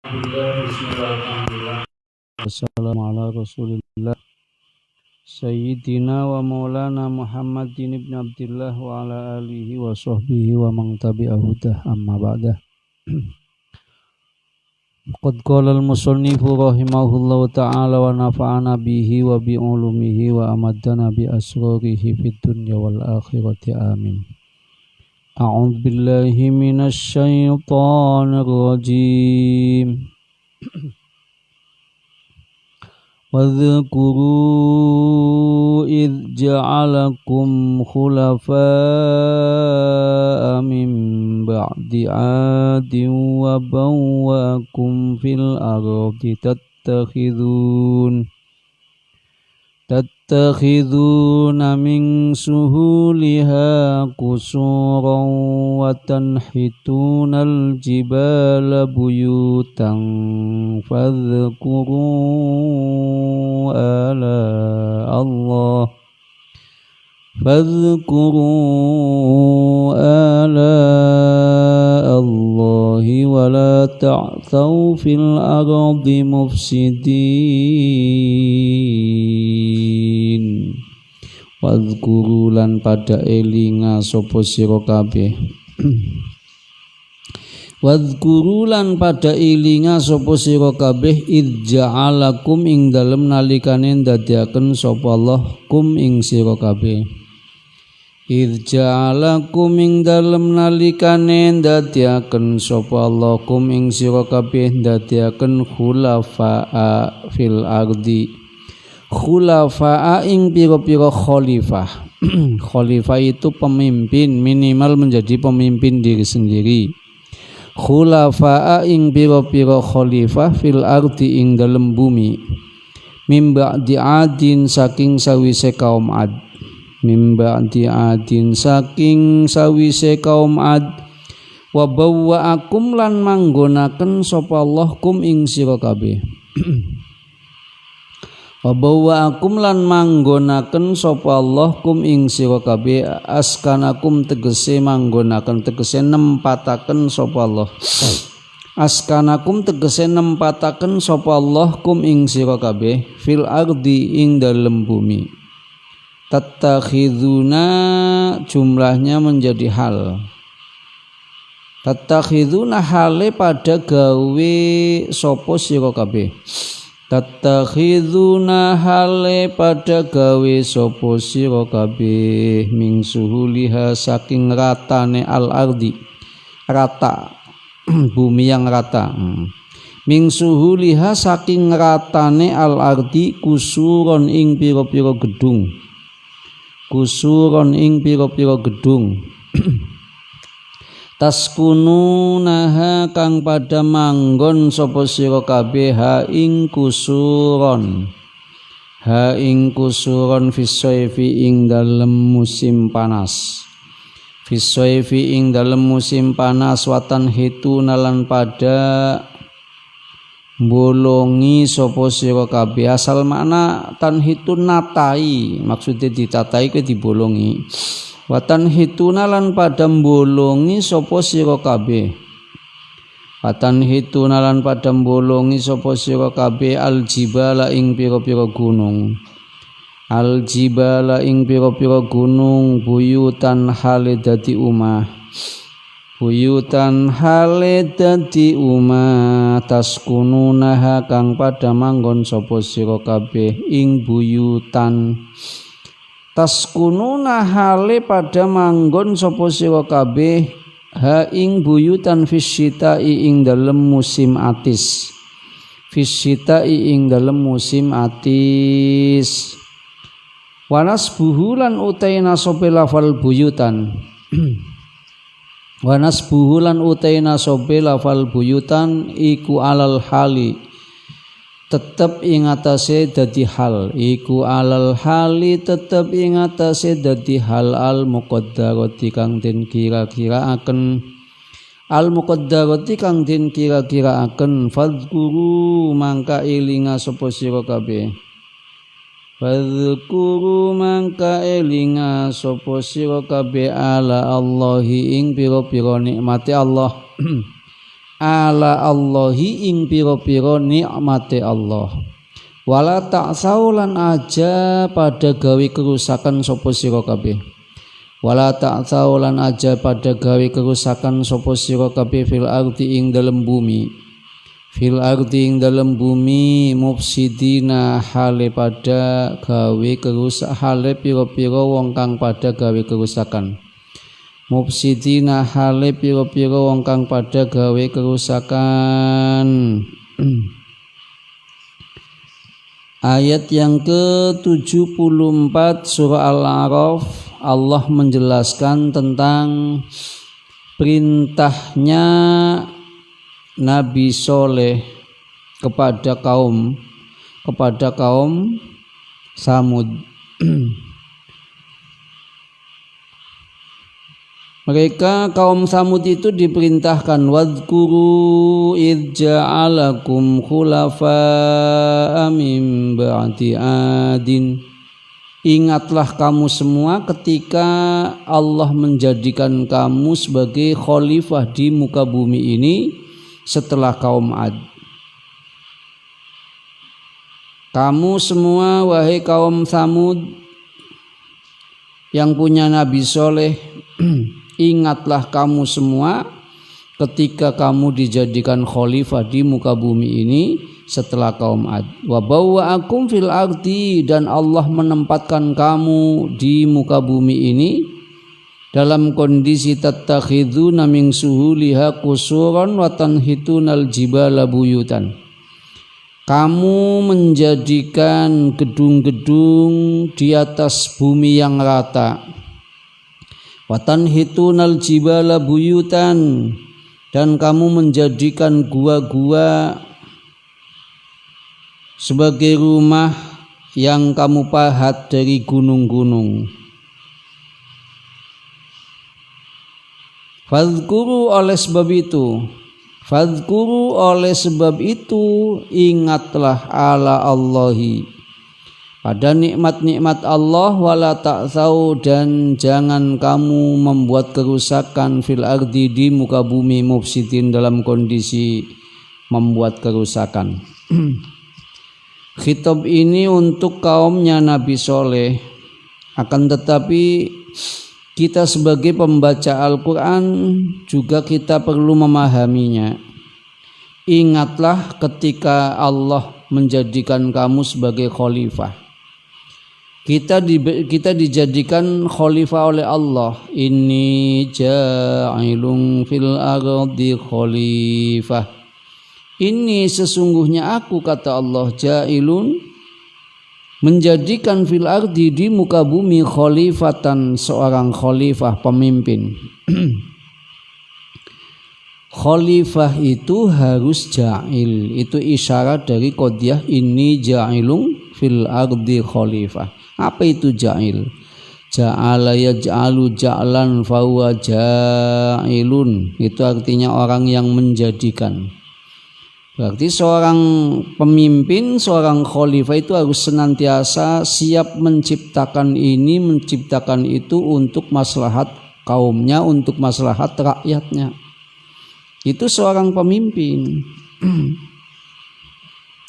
Bismillahirrahmanirrahim. Wassalamu ala rasulillah Sayyidina wa maulana Muhammadin ibn Abdillah wa ala alihi wa sahbihi wa man tabi'ahudah amma ba'dah. Qad qala al-musannifu rahimahullahu ta'ala wa nafa'ana bihi wa bi'ulumihi wa amaddana bi asrarihi fid dunya wal akhirati amin. A'udzu billahi minasy syaithanir rajim. Wadhkuru idh ja'alakum khulafa'a min ba'di 'adin wa bawwa'akum fil ardi tattakhiduna min suhuliha qusuran wa tanhitunal jibala buyutan fadhkuru ala Allahi wa la ta'thaw fil ardi mufsidin. Wadhkuru lan pada elinga sapa sira kabeh Wadhkuru lan pada ilinga sapa sira kabeh id ja'alakum ing dalem nalikane ndadekaken sapa Allah kum ing sira kabeh id ja'alakum ing dalem nalikane ndadekaken sapa Allah kum ing sira kabeh ndadekaken khulafa'a fil ardi khulafa'a ing pira-pira khalifah khalifah itu pemimpin, minimal menjadi pemimpin diri sendiri. Khulafa'a ing pira-pira khalifah fil ardi ing dalem bumi mim ba'di 'adin saking sawise kaum 'ad saking sawise kaum 'ad wa bawwa'akum lan manggonaken sapa Allah kum ing sira kabeh wa bawwa'akum lan manggonaken sapa Allah kum ing sira kabeh askanakum tegese manggonaken tegese nempataken sapa Allah askanakum tegese nempataken sapa Allah kum ing sira kabeh fil ardi ing dalem bumi tattakhiduna jumlahnya menjadi hal tattakhiduna hale pada gawe sapa sira kabeh tattakhiduna hale pada gawe sapa sira kabeh min suhuliha saking ratane al-ardi rata bumi yang rata min suhuliha saking ratane al-ardi kusuron ing pira-pira gedung taskununaha kang pada manggon sapa sira kabeh ha ing kusuron fisaifi ing dalem musim panas watan hitu nalan pada bolongi sapa sira kabeh asal makna tanhitun natai maksudnya ditatai ke dibolongi watan hituna lan pada bolongi sapa sira kabeh aljibala ing pira-pira gunung buyutan hale dadi umah taskununaha kang pada manggon sapa sira kabeh ing buyutan taskununa hale pada manggon sapa sira kabeh ha ing buyutan fisyita'i ing dalem musim atis wanas buhulan utaina sope lafal buyutan iku alal hali tetep ing atase dadi hal al muqaddarati kang den kira-kiraaken fadhkuru mangka elinga sapa sira kabeh ala Allahi ing pira-pira nikmate Allah ala Allahi ing pira-pira nikmate Allah. Wala ta'saulan aja pada gawe kerusakan sapa sira kabeh. Wala ta'saulan aja pada gawe kerusakan sapa sira kabeh fil ardi ing dalem bumi. Fil ardi ing dalem bumi mufsidina hale pada gawe kerusak hale pira-pira wong kang pada gawe kerusakan. Mufsidina hale pira-pira wong kang pada gawe kerusakan. Ayat yang ke-74 surah Al-A'raf, Allah menjelaskan tentang perintahnya Nabi Soleh kepada kaum Samud. Mereka kaum Samud itu diperintahkan wadhkuru idh ja'alakum khulafa'a min ba'di adin. Ingatlah kamu semua ketika Allah menjadikan kamu sebagai khalifah di muka bumi ini setelah kaum Ad. Kamu semua wahai kaum Samud yang punya Nabi Soleh, ingatlah kamu semua ketika kamu dijadikan khalifah di muka bumi ini setelah kaum Ad. Wa bawwa'akum fil ardi, dan Allah menempatkan kamu di muka bumi ini dalam kondisi tattakhiduna min suhuliha qusuran wa tanhitunal jibala buyutan. Kamu menjadikan gedung-gedung di atas bumi yang rata. Watan hitunal jibala buyutan, dan kamu menjadikan gua-gua sebagai rumah yang kamu pahat dari gunung-gunung. Fadhkuru oleh sebab itu ingatlah ala Allahi pada nikmat-nikmat Allah, wala ta'sau, dan jangan kamu membuat kerusakan fil ardi di muka bumi mufsidin dalam kondisi membuat kerusakan. Khitab ini untuk kaumnya Nabi Soleh, akan tetapi kita sebagai pembaca Al-Quran juga kita perlu memahaminya. Ingatlah ketika Allah menjadikan kamu sebagai khalifah. Kita dijadikan khalifah oleh Allah. Inni ja'ilun fil ardi khalifah. Ini sesungguhnya aku, kata Allah, ja'ilun, menjadikan fil ardi di muka bumi khalifatan, seorang khalifah, pemimpin. Khalifah itu harus ja'il, itu isyarat dari qadiyah inni ja'ilun fil ardi khalifah. Apa itu ja'il? Ja'ala yaj'alu ja'lan fahuwa ja'ilun, itu artinya orang yang menjadikan. Berarti seorang pemimpin, seorang khalifah itu harus senantiasa siap menciptakan ini, menciptakan itu untuk maslahat kaumnya, untuk maslahat rakyatnya. Itu seorang pemimpin.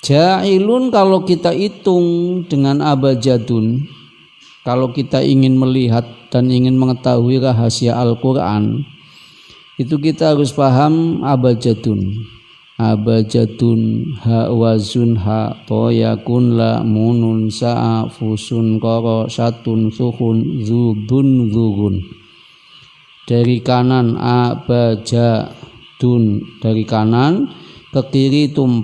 Ja'ilun kalau kita hitung dengan abjadun, kalau kita ingin melihat dan ingin mengetahui rahasia Al-Quran, itu kita harus paham abjadun. Abjadun ha wazun ha toyakun la munun sa'a fusun koro satun suhun zubun zugun. Dari kanan abjadun, dari kanan ke kiri itu 4,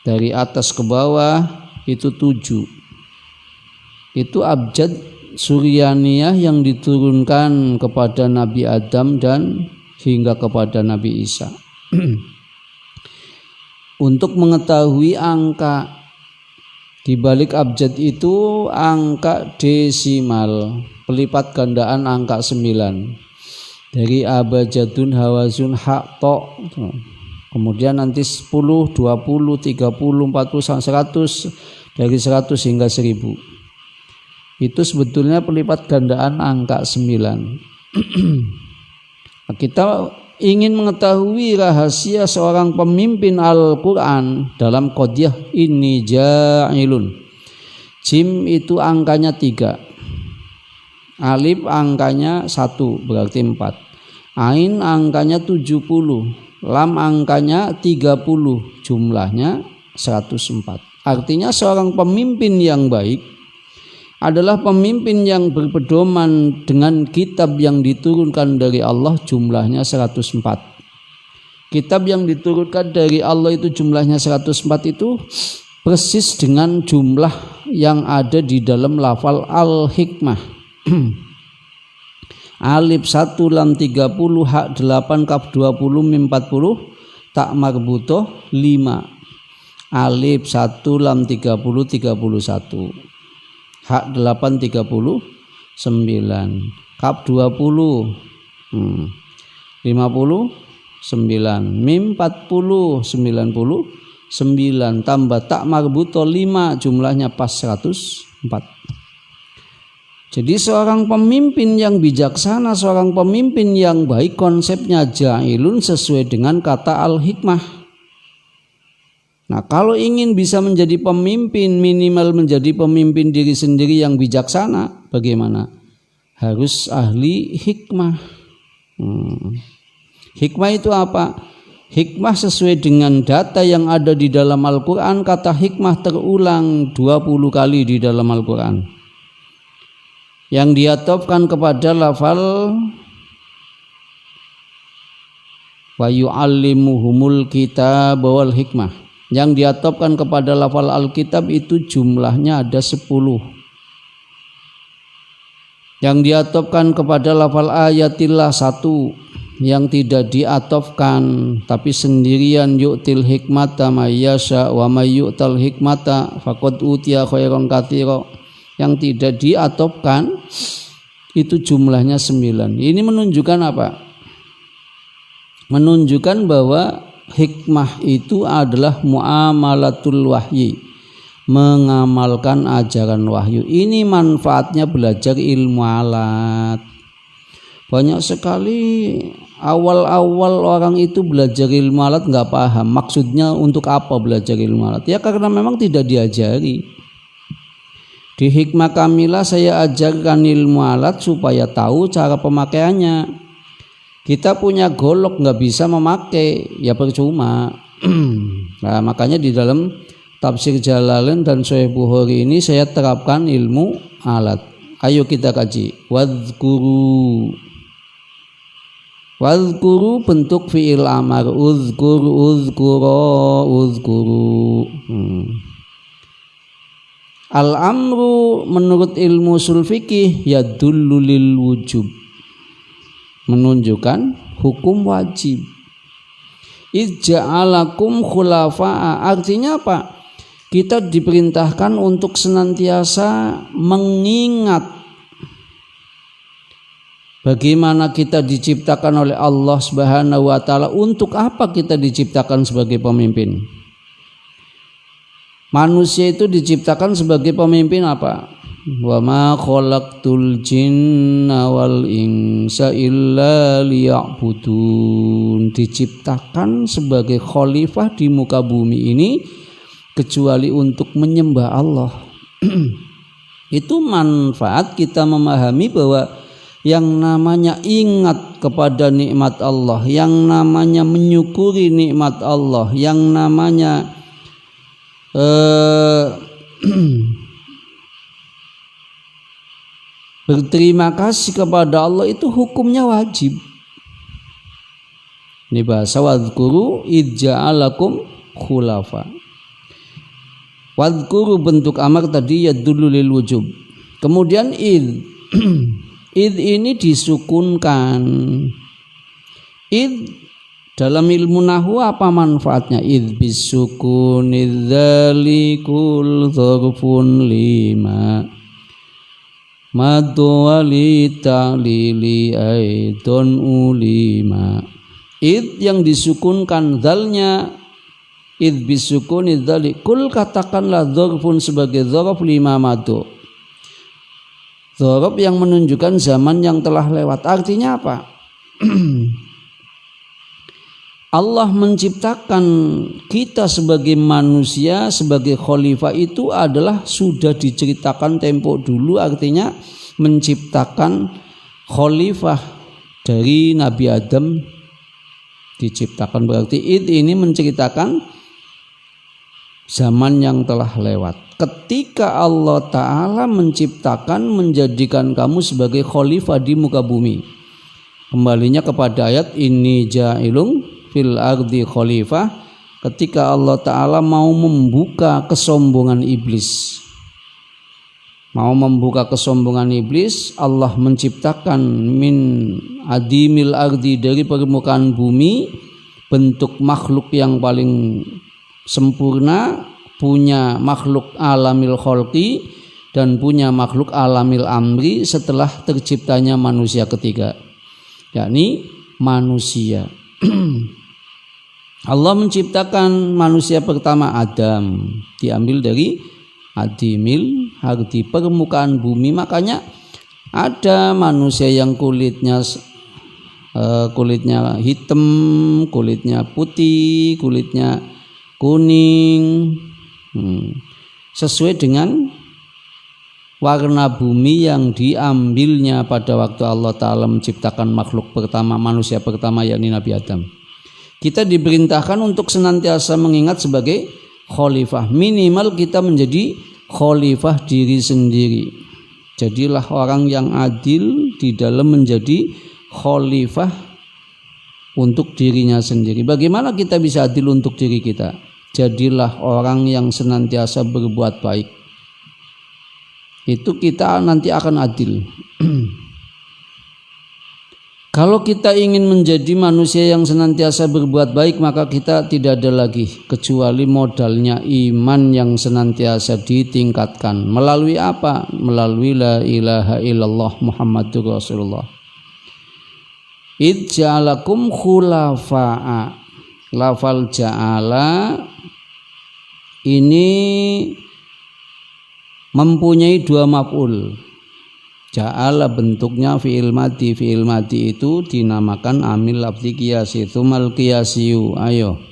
dari atas ke bawah itu 7. Itu abjad suryaniyah yang diturunkan kepada Nabi Adam dan hingga kepada Nabi Isa. Untuk mengetahui angka di balik abjad itu, angka desimal, pelipat gandaan angka 9. Dari abjadun hawazun hak to, kemudian nanti 10, 20, 30, 40 sampai 100, dari 100 hingga 1000. Itu sebetulnya pelipat gandaan angka 9. Kita ingin mengetahui rahasia seorang pemimpin Al-Quran dalam qadiyah ini ja'ilun. Jim itu angkanya 3, alif angkanya 1 berarti 4, ain angkanya 70, lam angkanya 30, jumlahnya 104. Artinya seorang pemimpin yang baik adalah pemimpin yang berpedoman dengan kitab yang diturunkan dari Allah, jumlahnya 104. Kitab yang diturunkan dari Allah itu jumlahnya 104 itu persis dengan jumlah yang ada di dalam lafal Al-Hikmah. Alif 1 lam 30 hak 8 kaf 20 mim 40 tak marbutoh 5. Alif 1 lam 30 31, hak 8 39, kaf 20 59, mim 40 99 tambah tak marbutoh 5, jumlahnya pas 104. Jadi seorang pemimpin yang bijaksana, seorang pemimpin yang baik, konsepnya ja'ilun sesuai dengan kata Al-Hikmah. Nah, kalau ingin bisa menjadi pemimpin, minimal menjadi pemimpin diri sendiri yang bijaksana, bagaimana? Harus ahli hikmah. Hikmah itu apa? Hikmah sesuai dengan data yang ada di dalam Al-Quran. Kata hikmah terulang 20 kali di dalam Al-Quran, yang diatofkan kepada lafal wa yu'allimuhumul kitab wal hikmah. Yang diatofkan kepada lafal Alkitab itu jumlahnya ada 10. Yang diatofkan kepada lafal ayatillah 1. Yang tidak diatofkan tapi sendirian yu'til hikmata mayyasha wa may yu'tal hikmata faqad utiya khairan katsira. Yang tidak diatofkan itu jumlahnya 9. Ini menunjukkan apa? Menunjukkan bahwa hikmah itu adalah muamalatul wahyi, mengamalkan ajaran wahyu. Ini manfaatnya belajar ilmu alat. Banyak sekali awal-awal orang itu belajar ilmu alat nggak paham maksudnya untuk apa belajar ilmu alat. Ya karena memang tidak diajari. Di Hikmah Kamilah saya ajarkan ilmu alat supaya tahu cara pemakaiannya. Kita punya golok nggak bisa memakai, ya percuma. Nah, makanya di dalam tafsir Jalalain dan Sahih Bukhari ini saya terapkan ilmu alat. Ayo kita kaji. Wadhkuru. Wadhkuru bentuk fi'il amar. Uzkur, uzkuro, uzkuru. Al-amru menurut ilmu ushul fikih yadullu lil wujub, menunjukkan hukum wajib. Ij'alakum khulafa'a, artinya apa? Kita diperintahkan untuk senantiasa mengingat bagaimana kita diciptakan oleh Allah Subhanahu wa taala. Untuk apa kita diciptakan sebagai pemimpin? Manusia itu diciptakan sebagai pemimpin apa? Wa ma khalaqtul jinna wal insa illa liya'budun. Diciptakan sebagai khalifah di muka bumi ini kecuali untuk menyembah Allah. Itu manfaat kita memahami bahwa yang namanya ingat kepada nikmat Allah, yang namanya menyukuri nikmat Allah, yang namanya berterima kasih kepada Allah itu hukumnya wajib. Ini bahasa wadhkuru ij'alakum khulafa. Wadhkuru bentuk amar tadi yadullu lil wujub. Kemudian id ini disukunkan. Id dalam ilmu nahwu apa manfaatnya? Id bisukun idzalikul dzarfun lima madu wali ta'lili aidon ulima. Id yang disukunkan dzalnya, id bisukun idzalikul, katakanlah dzarfun sebagai dzarf lima madu, dzarf yang menunjukkan zaman yang telah lewat. Artinya apa? Allah menciptakan kita sebagai manusia, sebagai khalifah itu adalah sudah diceritakan tempo dulu, artinya menciptakan khalifah dari Nabi Adam diciptakan, berarti ini menceritakan zaman yang telah lewat. Ketika Allah Ta'ala menciptakan, menjadikan kamu sebagai khalifah di muka bumi, kembalinya kepada ayat ini ja'ilung fil ardi khalifah, ketika Allah Ta'ala mau membuka kesombongan iblis, Allah menciptakan min adimil ardi, dari permukaan bumi, bentuk makhluk yang paling sempurna, punya makhluk alamil kholqi dan punya makhluk alamil amri setelah terciptanya manusia ketiga, yakni manusia. Allah menciptakan manusia pertama Adam, diambil dari adimil ardi, permukaan bumi. Makanya ada manusia yang kulitnya hitam, kulitnya putih, kulitnya kuning, sesuai dengan warna bumi yang diambilnya pada waktu Allah Ta'ala menciptakan makhluk pertama, manusia pertama, yakni Nabi Adam. Kita diperintahkan untuk senantiasa mengingat sebagai khalifah, minimal kita menjadi khalifah diri sendiri. Jadilah orang yang adil di dalam menjadi khalifah untuk dirinya sendiri. Bagaimana kita bisa adil untuk diri kita? Jadilah orang yang senantiasa berbuat baik. Itu kita nanti akan adil. Kalau kita ingin menjadi manusia yang senantiasa berbuat baik, maka kita tidak ada lagi kecuali modalnya iman yang senantiasa ditingkatkan. Melalui apa? Melalui la ilaha illallah Muhammadur Rasulullah. Id ja'alakum khulafa'a. Lafal ja'ala ini mempunyai dua maf'ul. Ja'ala bentuknya fi'il madi. Fi'il madi itu dinamakan amil lafzi qiyasi. Tsumal qiyasiyu. Ayo.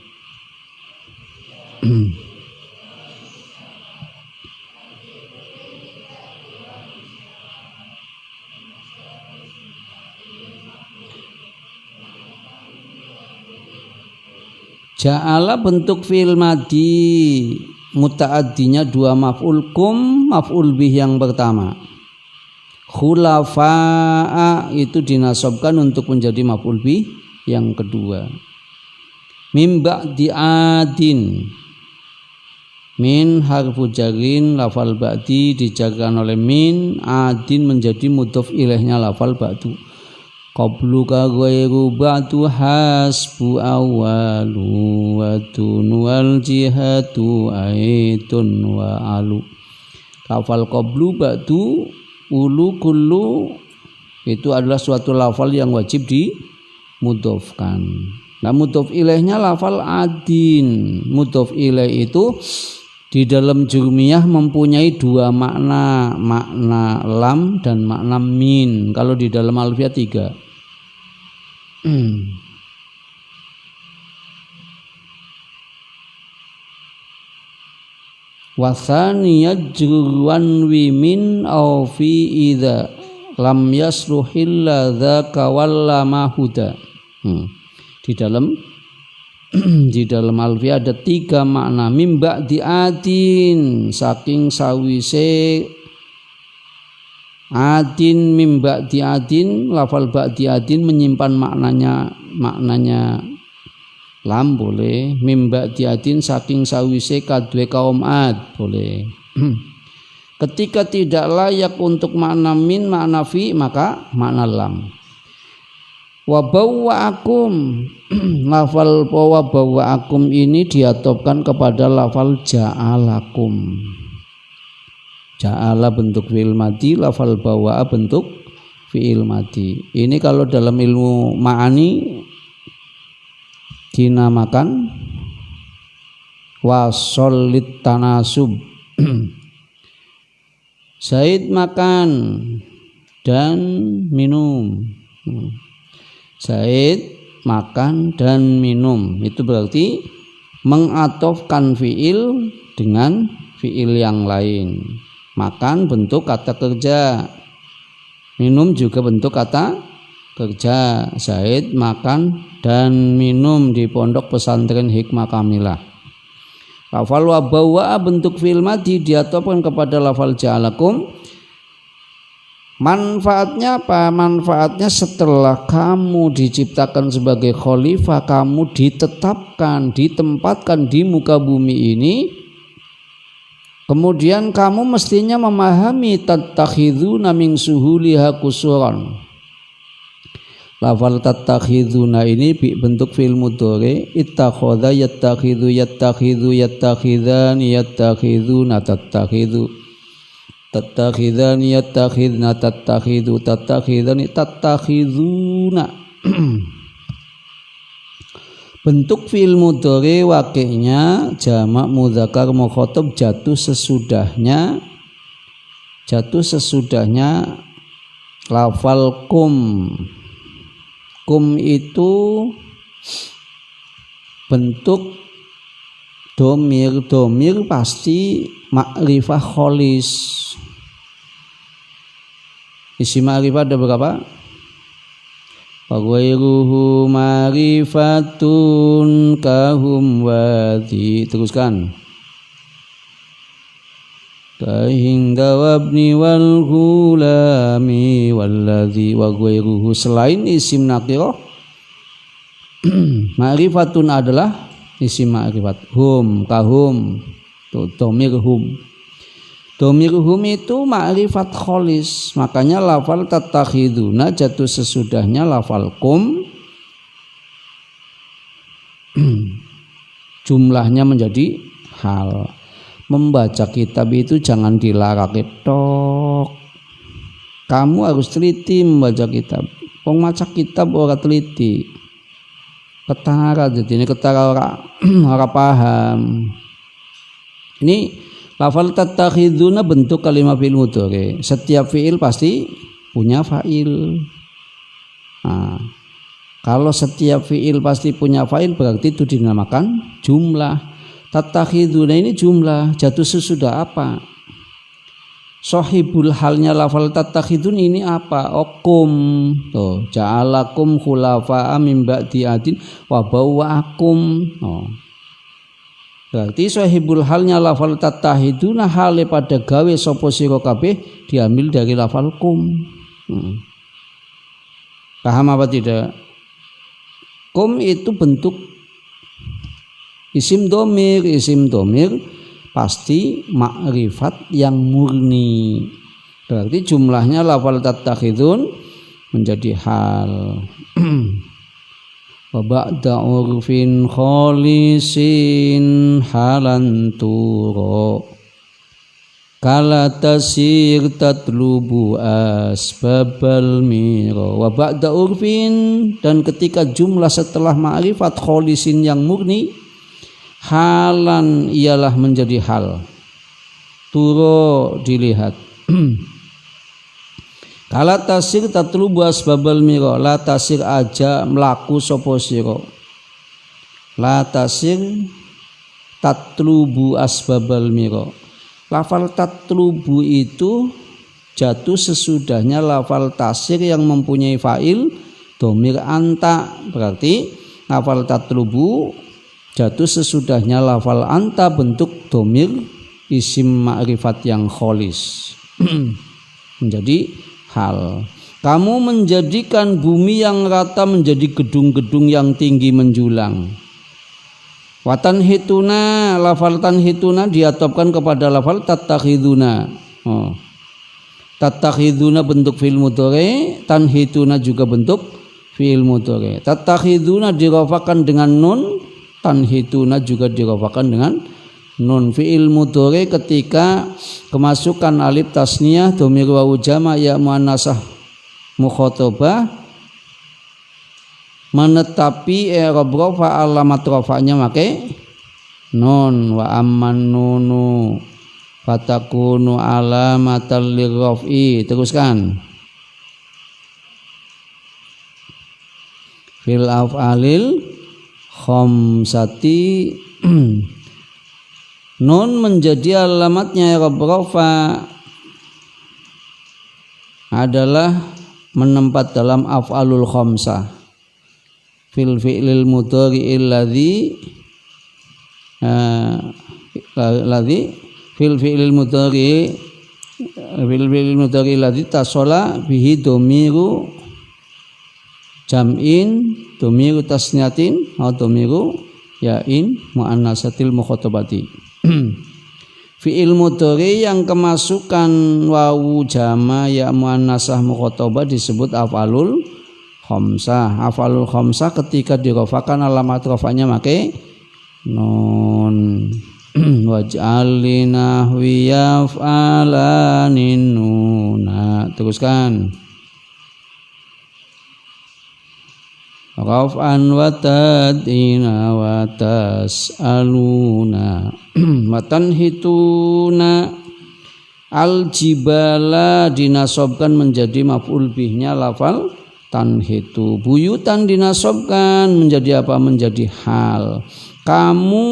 Ja'ala bentuk fi'il madi, muta'addinya dua maf'ul, kum maf'ul bih yang pertama. Khulafa'a itu dinasobkan untuk menjadi maf'ul bih yang kedua. Mim ba'di adin, min harfu jarin, lafal ba'di dijarkan oleh min, adin menjadi mudhof ilaihnya lafal ba'du. Qablu ka ghairu ba'du hasbu awalu wa tunu wal jihatu aitun wa alu. Lafal qablu ba'du ulu kullu itu adalah suatu lafal yang wajib dimudhofkan. Nah, mudhof ilaihnya lafal adin. Mudhof ilaih itu di dalam jurmiyah mempunyai dua makna, makna lam dan makna min. Kalau di dalam alfiah tiga. Wasaniyat jurwan wimin au fi idza lam yasluhil ladzaka wallama huda. Di dalam alfiah ada tiga makna. Mim ba'di adin, saking sawise adin, mim ba'di adin, lafal ba'di adin menyimpan maknanya lam boleh, mim ba'di adin saking sawise kadue kaum ad boleh. Ketika tidak layak untuk makna min, makna fi, maka makna lam. Wa bawwa'akum, lafal wa bawwa'akum ini diatofkan kepada lafal ja'alakum. Ja'ala bentuk fi'il madi, lafal bawwa'a bentuk fi'il madi. Ini kalau dalam ilmu ma'ani dinamakan wasolit tanasub. Zaid makan dan minum. Zaid makan dan minum. Itu berarti mengatofkan fiil dengan fiil yang lain. Makan bentuk kata kerja, minum juga bentuk kata kerja. Zaid makan dan minum di pondok pesantren Hikmah Kamilah. Lafal wabawa bentuk fiil madhi diatofkan kepada lafal ja'alakum. Manfaatnya apa? Manfaatnya setelah kamu diciptakan sebagai khalifah, kamu ditetapkan, ditempatkan di muka bumi ini, kemudian kamu mestinya memahami tattakhiduna min suhuliha qusuran. Lafal tattakhiduna ini bentuk fi'il mudhari, ittakhadha yattakhidhu yattakhidhu yattakhidhan yattakhiduna tattakhidhu tattakhidhan yattakhidna tattakhidhu tattakhidhan tattakhiduna. Bentuk fi'il mudhari wakilnya jamak mudzakkar mukhatab jatuh sesudahnya lafal kum. Kum itu bentuk domir pasti ma'rifah kholis. Isi ma'rifah ada berapa? Wa ghairuhu ma'rifatun kahum wadi. Teruskan. Kahingga wabni wal ghulami walladhi wa ghairuhu. Selain isim nakirah, ma'rifatun adalah isim ma'rifat. Hum, kahum, domir hum. Domir hum itu ma'rifat kholis. Makanya lafal tattakhiduna jatuh sesudahnya lafal kum. Jumlahnya menjadi hal. Membaca kitab itu jangan dilarak tok. Kamu harus teliti membaca kitab. Pemaca kitab ora teliti. Ketara jadi ini ketara ora paham. Ini lafal tattakhiduna bentuk kalimat fi'il mudhari. Setiap fi'il pasti punya fa'il. Nah, kalau setiap fi'il pasti punya fa'il berarti itu dinamakan jumlah. Tattakhiduna ini jumlah, jatuh sesudah apa? Sohibul halnya lafal tattakhidun ini apa? Okum. Tuh, ja'alakum khulafa'a min ba'di adin wa bawwa'akum. Oh. Berarti sohibul halnya lafal tattakhiduna hale pada gawe sapa sira kabeh diambil dari lafal kum. Paham apa tidak? Kum itu bentuk isim domir pasti ma'rifat yang murni. Berarti jumlahnya lafal tattakhidun menjadi hal. Wa ba'da urfin khalisin halan turo kala tasir tatlubu asbabal miro. Wa ba'da urfin, dan ketika jumlah setelah ma'rifat khalisin yang murni, halan ialah menjadi hal. Turo dilihat. Kala tasir tatlubu asbabal miro, la tasir aja melaku sapa sira. La tasir tatlubu asbabal miro. Lafal tatlubu itu jatuh sesudahnya lafal tasir yang mempunyai fa'il domir anta. Berarti lafal tatlubu jatuh sesudahnya lafal anta bentuk domir isim ma'rifat yang kholis. Menjadi hal. Kamu menjadikan bumi yang rata menjadi gedung-gedung yang tinggi menjulang. Watan hituna, lafal tanhituna diatopkan kepada lafal tattakhiduna. Tattakhiduna bentuk fi'il mudhari, tanhituna juga bentuk fi'il mudhari. Tattakhiduna dirafakan dengan nun, tanhituna juga dirafakan dengan nun. Fi'il mudhari ketika kemasukan alif tasniyah dhamir wawu jama' ya muannasah mukhatabah menetapi i'rab rafa, alamat rafa'nya make nun. Wa amman nunu fatakunu alamatal lirraf'i. Teruskan. fil af'alil khamsati nun menjadi alamatnya i'rab rafa adalah menempat dalam af'alul khamsah fil fi'lil mudhari'il ladzi fil fi'lil mudhari ladzi tasala bihi dhamiru jam'in, dhamiru tasniyatin atau dhamiru yain muannasatil mukhatabati. Fi'il mudhari yang kemasukan wawu jama ya muannasah mukhatabah disebut af'alul khamsah. Af'alul khamsah ketika dirofakan alamat rofanya make nun. Waj'alli nahwi yaf'alanin nuna. Teruskan. Raf'an wa tadina wa tas'aluna wa tanhituna. Al-jibala dinasobkan menjadi maf'ul bihnya lafal tanhitu. Buyutan dinasobkan menjadi apa? Menjadi hal. Kamu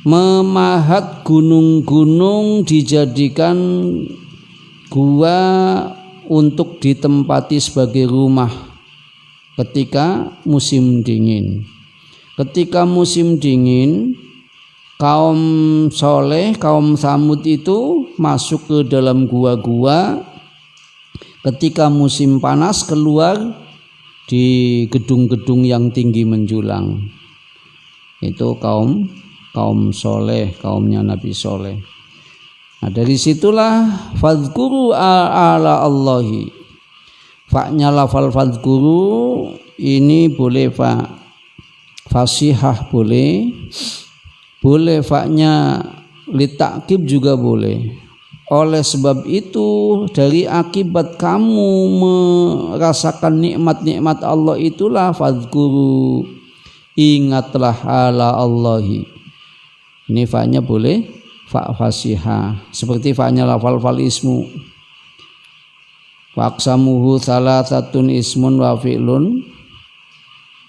memahat gunung-gunung dijadikan gua untuk ditempati sebagai rumah ketika musim dingin. Ketika musim dingin, kaum soleh, kaum Samud itu masuk ke dalam gua-gua. Ketika musim panas keluar di gedung-gedung yang tinggi menjulang. Itu kaum soleh, kaumnya Nabi Soleh. Nah, dari situlah fadhkuru ala Allahi. Faknya lafal fadhkuru ini boleh fa fasihah boleh faknya litakib juga boleh. Oleh sebab itu dari akibat kamu merasakan nikmat-nikmat Allah itulah fadhkuru, ingatlah ala Allahi. Ini fa-nya boleh fa fasihah seperti fa-nya lafal fal ismu. Waqsamuhu salasatun ismun wa fi'lun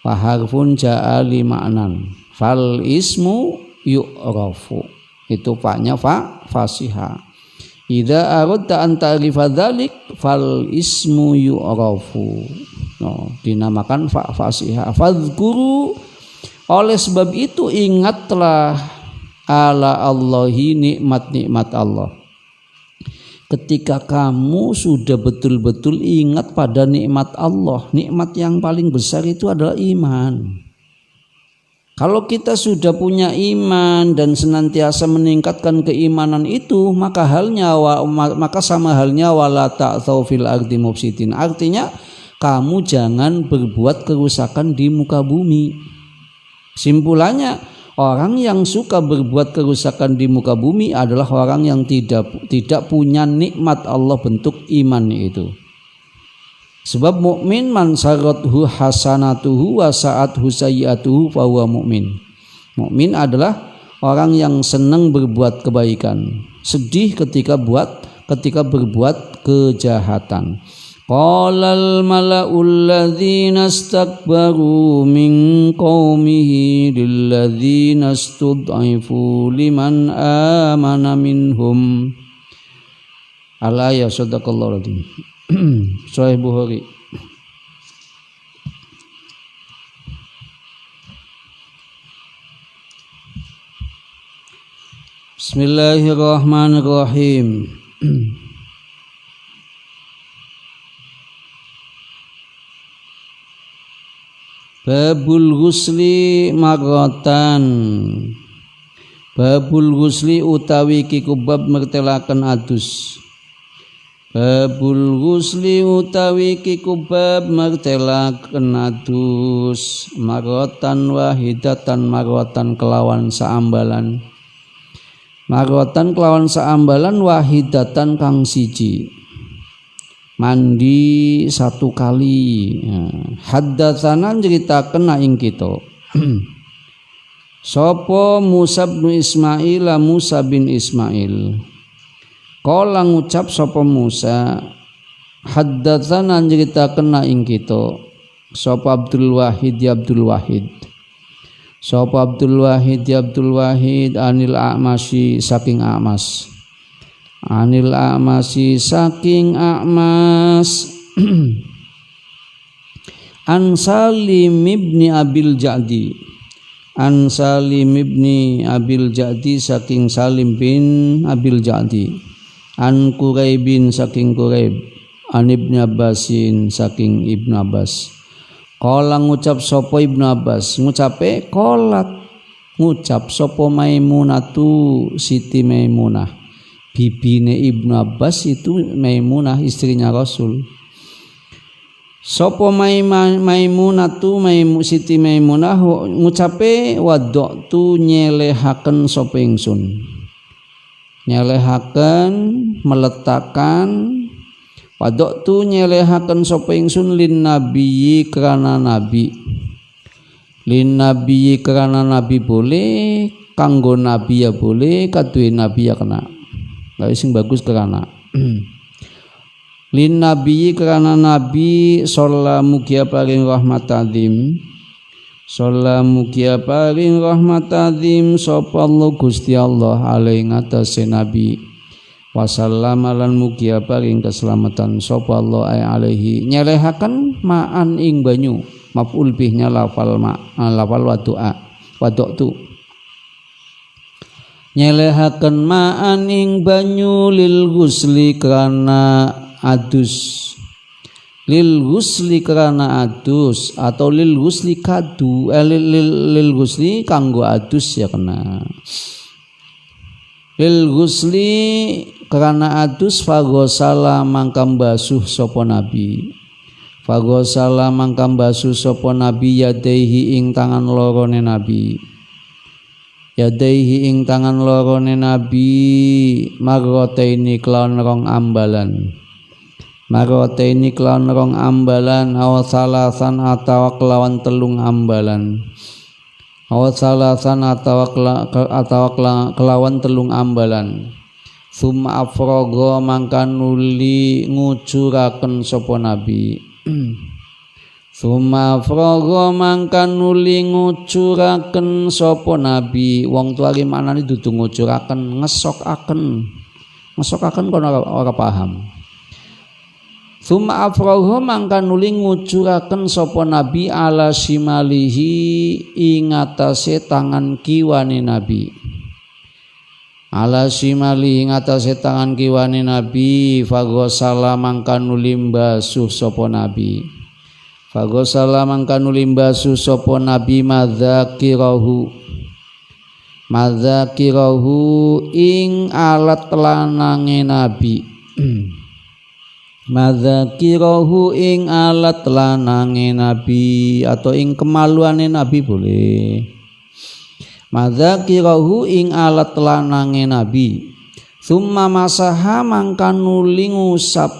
wa harfun ja'a li ma'nan. Fal ismu yu'rafu. Itu fa-nya fa fasihah. Idza aradta an ta'rifa dzalik fal ismu yu'rafu. Dinamakan fa fasihah. Fadhkuru, oleh sebab itu ingatlah ala Allahi, nikmat-nikmat Allah. Ketika kamu sudah betul-betul ingat pada nikmat Allah, nikmat yang paling besar itu adalah iman. Kalau kita sudah punya iman dan senantiasa meningkatkan keimanan itu, maka sama halnya wala ta'tsaw fil ardi mufsidin. Artinya kamu jangan berbuat kerusakan di muka bumi. Simpulannya, orang yang suka berbuat kerusakan di muka bumi adalah orang yang tidak punya nikmat Allah bentuk iman itu. Sebab mukmin man sarathu hasanatuhu wa sa'athu sayyi'atuhu fa huwa mukmin. Mukmin adalah orang yang senang berbuat kebaikan, sedih ketika berbuat kejahatan. Qalal mala'ul ladzina istakbaru min qaumihi lil ladzina istud'ifu liman amana minhum. Al-ayah sadaqallahu alazim. Sahih Bukhari. Bismillahirrahmanirrahim. Babul ghusli marratan. Babul ghusli utawi kikubab mertelaken adus. Babul ghusli utawi kikubab mertelaken adus. Marratan wahidatan, marratan kelawan saambalan. Marratan kelawan saambalan, wahidatan kang siji. Mandi satu kali. Haddatsana ceritaken ing kita. Sapa Musa bin Ismail, Musa bin Ismail. Kala ngucap sapa Musa, haddatsana ceritaken ing kita. sapa Abdul Wahid ya Abdul Wahid sapa Abdul Wahid ya Abdul Wahid anil A'masyi saking A'mas anil A'masyi saking A'mas an Salim ibni Abil Ja'di an Salim ibni Abil Ja'di saking Salim bin Abil Ja'di an Quraibin saking Quraib an Ibnu Abbasin saking Ibnu Abbas qala ngucap sapa Ibnu Abbas ngucape qolat ngucap sapa Maimunatu Siti Maimunah bibine Ibnu Abbas itu Maimunah istrinya Rasul. Sopo Maimunatu Siti Maimunah ngucape wadoktu nyelehaken sapa ingsun nyelehaken meletakkan wadoktu nyelehaken sapa ingsun lin nabiyyi karana nabi lin nabiyyi karana nabi boleh kanggo nabi ya boleh kaduwe nabi ya kena tapi sing bagus karana lin nabi karena nabi sholla mugia paring rahmat azim sholla mugia paring rahmat azim sapa Allah Gusti Allah alaihi ngatasi nabi wasallam lan mugia paring keselamatan sapa Allah alaihi nyelehaken ma'an ing banyu maf'ul bihnya lafal wadoktu nyelehaken ma'an ing banyu lil ghusli karena adus lil ghusli karena adus atau lil ghusli kadu lil ghusli kanggo adus ya kena lil ghusli karena adus fagosala mangkam basuh sapa nabi fagosala mangkam basuh sapa nabi yadaihi ing tangan lorone nabi yadaihi ing tangan lorone nabi marrotaini kelawan rong ambalan marrotaini kelawan rong ambalan aw salasan atawa kelawan telung ambalan aw salasan atawa kelawan telung ambalan summa afrogo mangkan nuli ngucuraken sapa nabi summa afrogo mangkan nuli ngucuraken sapa nabi wong tuwari manane dudu ngucuraken ngesokaken kono ora paham. Summa afrogo mangkan nuli ngucuraken sapa nabi ala shimalihi ing atase tangan kiwane nabi ala shimalihi ing atase tangan kiwane nabi fagosala mangkan nuli mbasuh sapa nabi fagosala mangkan nuli mbasuh sapa nabi madzakirahu ing alat lanange nabi madzakirahu ing alat lanange nabi atau ing kemaluane nabi boleh madzakirahu ing alat lanange nabi summa masaha mangkan nuli ngusap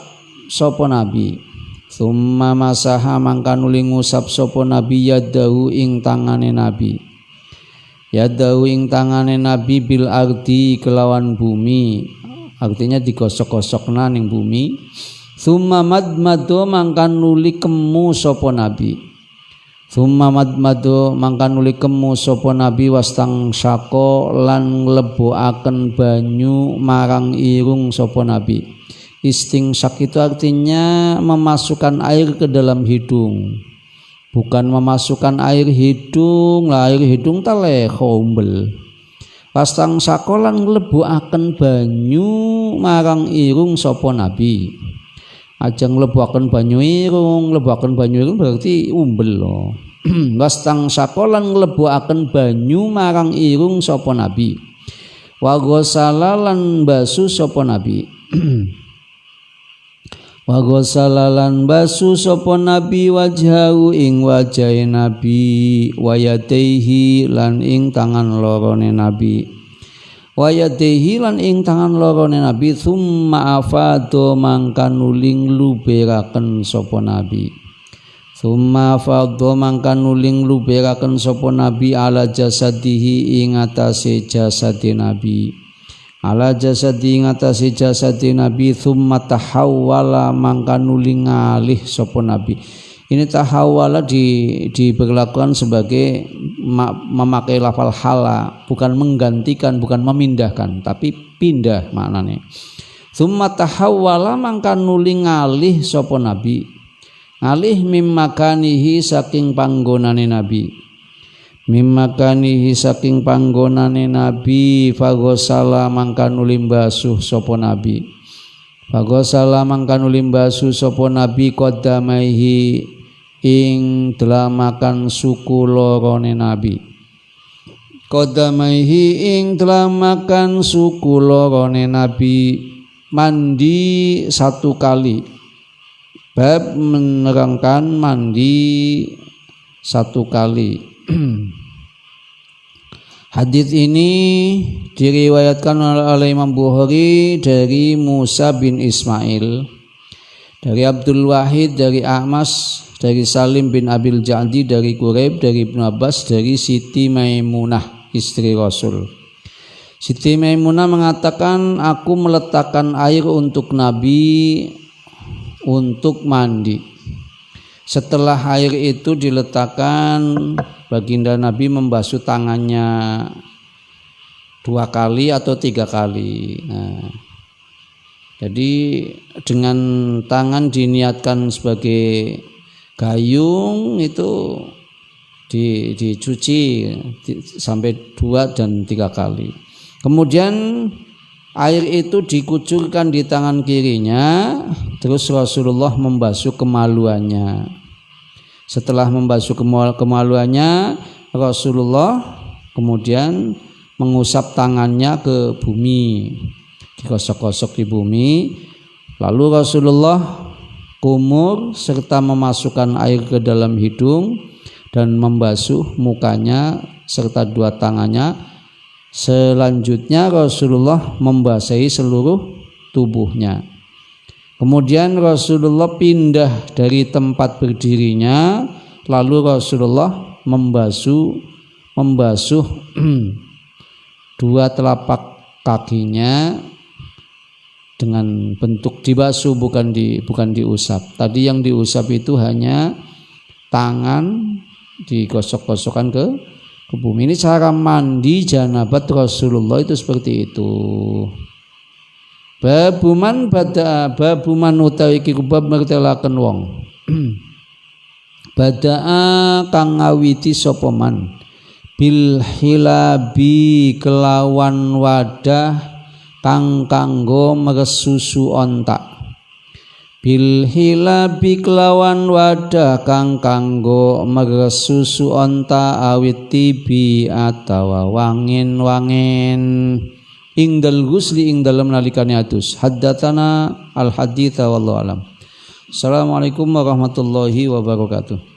sapa nabi summa masaha mangkan nuli ngusap sapa nabi yadahu ing tangane nabi yadahu ing tangane nabi bil ardi kelawan bumi artinya digosok-gosokna ning bumi summa madmado mangkan nuli kemu sapa nabi summa madmado mangkan nuli kemu sapa nabi wastang syako lan nglebokaken banyu marang irung sapa nabi istingsak itu artinya memasukkan air ke dalam hidung bukan memasukkan air hidung lah air hidung tale khombel wastang syako lan nglebokaken banyu marang irung sapa nabi aja nglebuaken banyu irung berarti umbel loh wastang sakolan nglebuaken banyu marang irung sapa nabi wa ghosalalan basu sapa nabi wa ghosalalan basu sapa nabi wajhahu ing wajahe nabi wa yadaihi lan ing tangan lorone nabi wa yadaihi lan ing tangan lorone nabi summa afado mangkan nuling luberaken sapa nabi summa afado mangkan nuling luberaken sapa nabi ala jasadihi ing atase jasade nabi ala jasadi ing atase jasade nabi summa tahawwala mangkan nuling ngalih sapa nabi Ini tahawala diberlakukan sebagai memakai lafal hala, bukan menggantikan, bukan memindahkan, tapi pindah maknanya. Summa tahawala mangka nuli ngalih sapa nabi, ngalih mimmakanihi saking panggonane nabi, mimmakanihi saking panggonane nabi, fagosala mangka nuli basuh sapa nabi, fagosala mangka nuli basuh sapa nabi qaddamaihi ing delamakan suku lorone nabi, qaddamaihi ing delamakan suku lorone nabi, mandi satu kali. Bab menerangkan mandi satu kali. Hadis ini diriwayatkan oleh Imam Bukhari dari Musa bin Ismail, dari Abdul Wahid, dari Ahmas, dari Salim bin Abil Ja'di, dari Quraib, dari Ibnu Abbas, dari Siti Maimunah istri Rasul. Siti Maimunah mengatakan, aku meletakkan air untuk Nabi untuk mandi. Setelah air itu diletakkan, baginda Nabi membasuh tangannya 2 kali atau 3 kali. Nah, jadi dengan tangan diniatkan sebagai gayung itu dicuci sampai 2 dan 3 kali. Kemudian air itu dikucurkan di tangan kirinya, terus Rasulullah membasuh kemaluannya. Setelah membasuh kemaluannya, Rasulullah kemudian mengusap tangannya ke bumi, digosok-gosok di bumi. Lalu Rasulullah kumur serta memasukkan air ke dalam hidung dan membasuh mukanya serta 2 tangannya. Selanjutnya Rasulullah membasahi seluruh tubuhnya. Kemudian Rasulullah pindah dari tempat berdirinya, lalu Rasulullah membasuh 2 telapak kakinya dengan bentuk dibasuh, bukan diusap. Tadi yang diusap itu hanya tangan digosok-gosokkan ke bumi. Ini cara mandi janabat Rasulullah itu seperti itu. Babuman utawi iki bab mertelaken wong. Bada'a kang ngawiti sapa man bil hilabi kelawan wadah kang kanggo meresusu ontak. Bil hilabi kelawan wadah kang kanggo meresusu onta awit tibi atawa wangin ing dal ghusli ing dalem nalikane adus. Haddatsana al haditsa wallahu alam. Assalamualaikum warahmatullahi wabarakatuh.